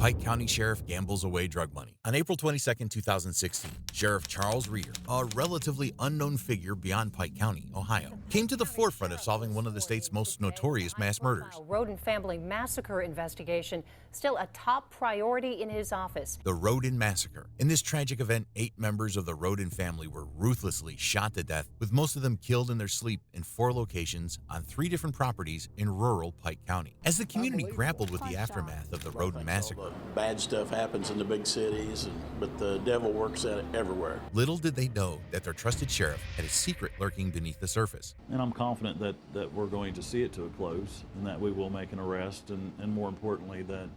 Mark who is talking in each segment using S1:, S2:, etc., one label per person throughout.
S1: Pike County Sheriff gambles away drug money. On April 22, 2016, Sheriff Charles Reeder, a relatively unknown figure beyond Pike County, Ohio, came to the forefront of solving one of the state's most notorious mass murders.
S2: Rodin family massacre investigation still a top priority in his office.
S1: The Rodin Massacre. In this tragic event, 8 members of the Rodin family were ruthlessly shot to death, with most of them killed in their sleep in 4 locations on 3 different properties in rural Pike County. As the community grappled with the aftermath of the Rodin Massacre,
S3: bad stuff happens in the big cities, but the devil works at it everywhere.
S1: Little did they know that their trusted sheriff had a secret lurking beneath the surface.
S4: And I'm confident that we're going to see it to a close, and that we will make an arrest, and more importantly, that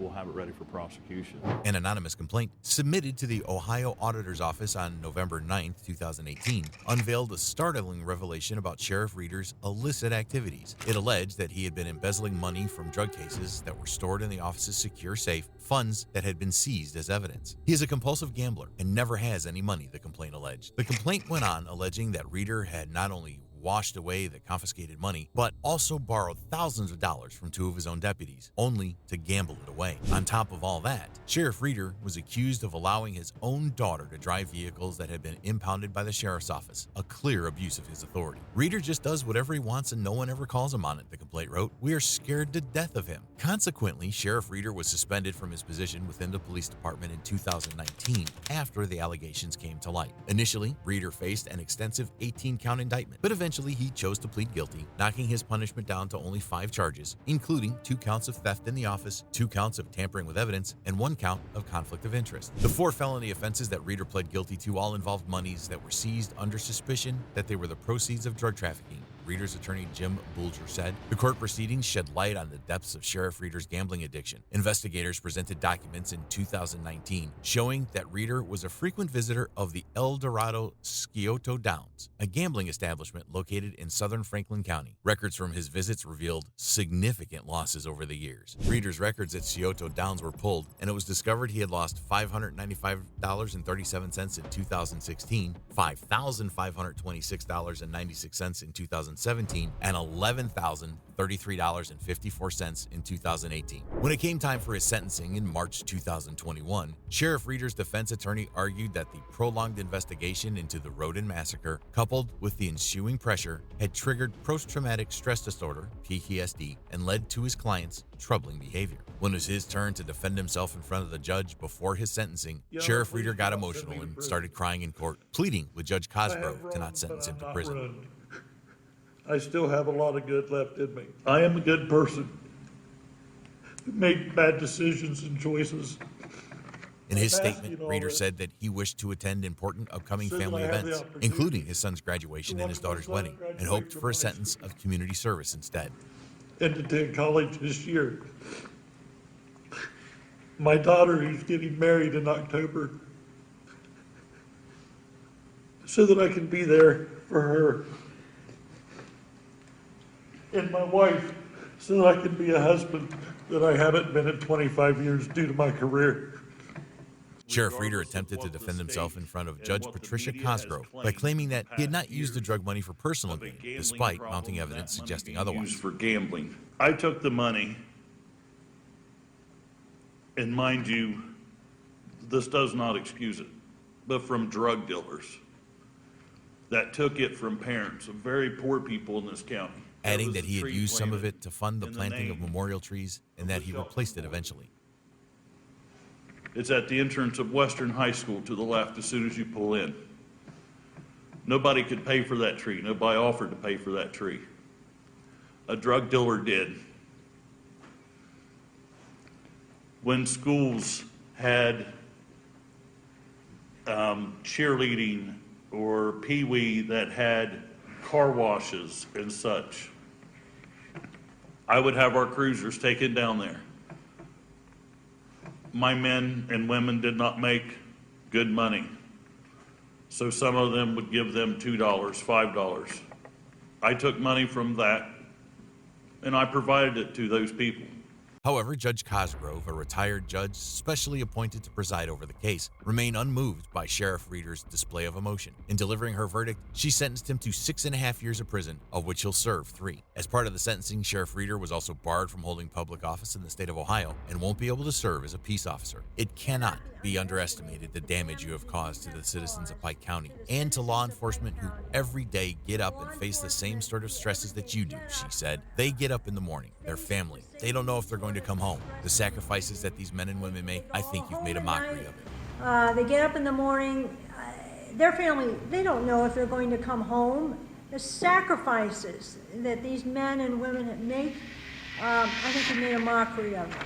S4: we'll have it ready for prosecution.
S1: An anonymous complaint submitted to the Ohio Auditor's Office on November 9, 2018, unveiled a startling revelation about Sheriff Reeder's illicit activities. It alleged that he had been embezzling money from drug cases that were stored in the office's secure safe, funds that had been seized as evidence. He is a compulsive gambler and never has any money, the complaint alleged. The complaint went on, alleging that Reeder had not only washed away the confiscated money, but also borrowed thousands of dollars from 2 of his own deputies, only to gamble it away. On top of all that, Sheriff Reeder was accused of allowing his own daughter to drive vehicles that had been impounded by the sheriff's office, a clear abuse of his authority. Reeder just does whatever he wants and no one ever calls him on it, the complaint wrote. We are scared to death of him. Consequently, Sheriff Reeder was suspended from his position within the police department in 2019 after the allegations came to light. Initially, Reeder faced an extensive 18-count indictment, but eventually he chose to plead guilty, knocking his punishment down to only 5 charges, including 2 counts of theft in the office, 2 counts of tampering with evidence, and 1 count of conflict of interest. The 4 felony offenses that Reeder pled guilty to all involved monies that were seized under suspicion that they were the proceeds of drug trafficking. Reeder's attorney Jim Bulger said the court proceedings shed light on the depths of Sheriff Reeder's gambling addiction. Investigators presented documents in 2019 showing that Reeder was a frequent visitor of the El Dorado Scioto Downs, a gambling establishment located in southern Franklin County. Records from his visits revealed significant losses over the years. Reeder's records at Scioto Downs were pulled, and it was discovered he had lost $595.37 in 2016, $5,526.96 in 2017, and $11,033.54 in 2018. When it came time for his sentencing in March 2021, Sheriff Reeder's defense attorney argued that the prolonged investigation into the Rodin Massacre, coupled with the ensuing pressure, had triggered post-traumatic stress disorder, PTSD, and led to his client's troubling behavior. When it was his turn to defend himself in front of the judge before his sentencing, Sheriff Reeder got emotional and started crying in court, pleading with Judge Cosgrove to not sentence him to prison.
S5: I still have a lot of good left in me. I am a good person who made bad decisions and choices.
S1: In his statement, Reeder said that he wished to attend important upcoming family events, including his son's graduation and his daughter's wedding, and hoped for a sentence of community service instead.
S5: And to attend college this year. My daughter, who's getting married in October, so that I can be there for her. And my wife, so that I can be a husband that I haven't been in 25 years due to my career.
S1: Sheriff Reeder attempted to defend himself in front of Judge Patricia Cosgrove by claiming that he had not used the drug money for personal gain, despite mounting evidence suggesting otherwise.
S5: For gambling. I took the money, and mind you, this does not excuse it, but from drug dealers that took it from parents of very poor people in this county.
S1: Adding that he had used some of it to fund the planting of memorial trees and that he replaced it eventually.
S5: It's at the entrance of Western High School to the left as soon as you pull in. Nobody could pay for that tree. Nobody offered to pay for that tree. A drug dealer did. When schools had cheerleading or pee-wee that had car washes and such, I would have our cruisers taken down there. My men and women did not make good money, so some of them would give them $2, $5. I took money from that and I provided it to those people.
S1: However, Judge Cosgrove, a retired judge specially appointed to preside over the case, remained unmoved by Sheriff Reeder's display of emotion. In delivering her verdict, she sentenced him to 6.5 years of prison, of which he'll serve 3. As part of the sentencing, Sheriff Reeder was also barred from holding public office in the state of Ohio and won't be able to serve as a peace officer. It cannot be underestimated the damage you have caused to the citizens of Pike County and to law enforcement who every day get up and face the same sort of stresses that you do, she said. They get up in the morning, their family. They don't know if they're going to come home. The sacrifices that these men and women make, I think you've made a mockery of it.
S6: They get up in the morning, their family, they don't know if they're going to come home. The sacrifices that these men and women make, I think you made a mockery of them.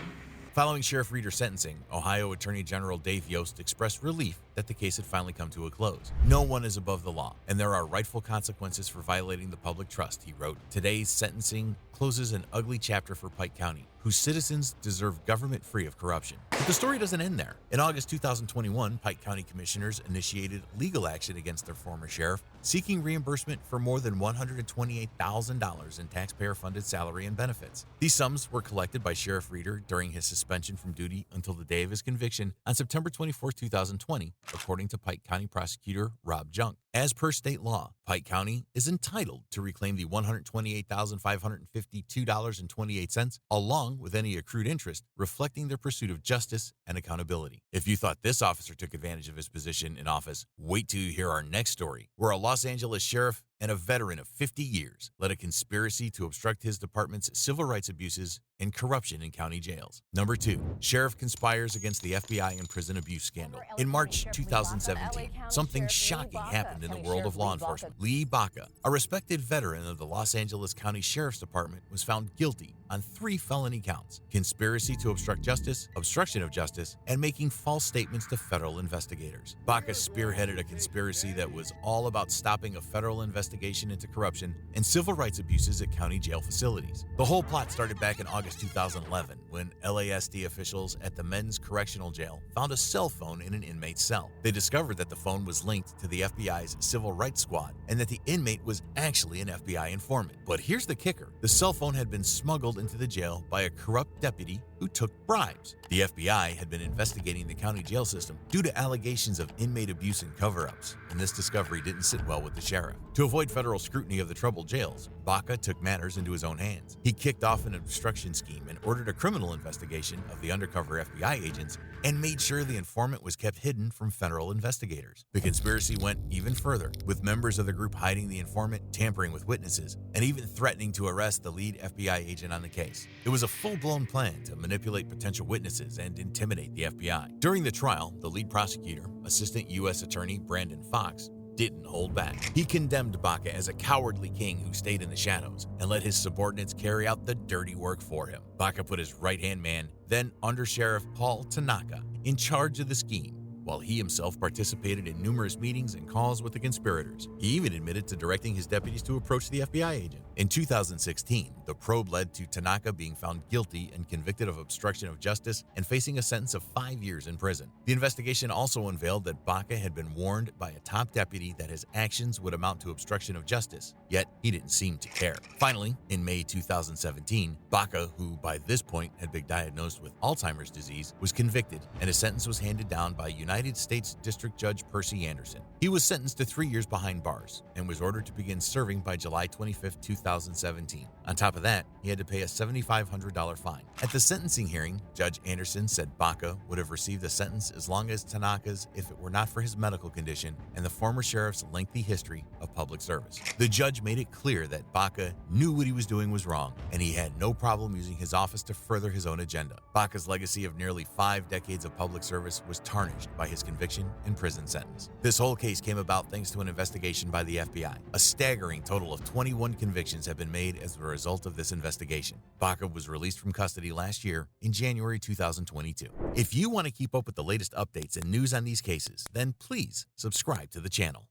S1: Following Sheriff Reeder's sentencing, Ohio Attorney General Dave Yost expressed relief that the case had finally come to a close. No one is above the law, and there are rightful consequences for violating the public trust, he wrote. Today's sentencing closes an ugly chapter for Pike County, whose citizens deserve government free of corruption. But the story doesn't end there. In August 2021, Pike County commissioners initiated legal action against their former sheriff, seeking reimbursement for more than $128,000 in taxpayer-funded salary and benefits. These sums were collected by Sheriff Reeder during his suspension from duty until the day of his conviction on September 24, 2020, according to Pike County prosecutor Rob Junk. As per state law, Pike County is entitled to reclaim the $128,552.28 along with any accrued interest, reflecting their pursuit of justice and accountability. If you thought this officer took advantage of his position in office, wait till you hear our next story, where a Los Angeles sheriff and a veteran of 50 years led a conspiracy to obstruct his department's civil rights abuses and corruption in county jails. Number 2, sheriff conspires against the FBI in prison abuse scandal. In March 2017, something shocking happened in the world of law enforcement. Lee Baca, a respected veteran of the Los Angeles County Sheriff's Department, was found guilty on 3 felony counts: conspiracy to obstruct justice, obstruction of justice, and making false statements to federal investigators. Baca spearheaded a conspiracy that was all about stopping a federal investigation into corruption and civil rights abuses at county jail facilities. The whole plot started back in August 2011 when LASD officials at the men's correctional jail found a cell phone in an inmate's cell. They discovered that the phone was linked to the FBI's civil rights squad and that the inmate was actually an FBI informant. But here's the kicker. The cell phone had been smuggled into the jail by a corrupt deputy who took bribes. The FBI had been investigating the county jail system due to allegations of inmate abuse and cover-ups, and this discovery didn't sit well with the sheriff. To avoid federal scrutiny of the troubled jails, Baca took matters into his own hands. He kicked off an obstruction scheme and ordered a criminal investigation of the undercover FBI agents and made sure the informant was kept hidden from federal investigators. The conspiracy went even further, with members of the group hiding the informant, tampering with witnesses, and even threatening to arrest the lead FBI agent on the case. It was a full-blown plan to manipulate potential witnesses and intimidate the FBI. During the trial, the lead prosecutor, Assistant U.S. Attorney Brandon Fox, didn't hold back. He condemned Baca as a cowardly king who stayed in the shadows and let his subordinates carry out the dirty work for him. Baca put his right-hand man, then Under Sheriff Paul Tanaka, in charge of the scheme, while he himself participated in numerous meetings and calls with the conspirators. He even admitted to directing his deputies to approach the FBI agent. In 2016, the probe led to Tanaka being found guilty and convicted of obstruction of justice and facing a sentence of 5 years in prison. The investigation also unveiled that Baca had been warned by a top deputy that his actions would amount to obstruction of justice, yet he didn't seem to care. Finally, in May 2017, Baca, who by this point had been diagnosed with Alzheimer's disease, was convicted, and his sentence was handed down by United States District Judge Percy Anderson. He was sentenced to 3 years behind bars and was ordered to begin serving by July 25, 2017. On top of that, he had to pay a $7,500 fine. At the sentencing hearing, Judge Anderson said Baca would have received a sentence as long as Tanaka's if it were not for his medical condition and the former sheriff's lengthy history of public service. The judge made it clear that Baca knew what he was doing was wrong, and he had no problem using his office to further his own agenda. Baca's legacy of nearly 5 decades of public service was tarnished by his conviction and prison sentence. This whole case came about thanks to an investigation by the FBI. A staggering total of 21 convictions have been made as a result of this investigation. Baca was released from custody last year in January 2022. If you want to keep up with the latest updates and news on these cases, then please subscribe to the channel.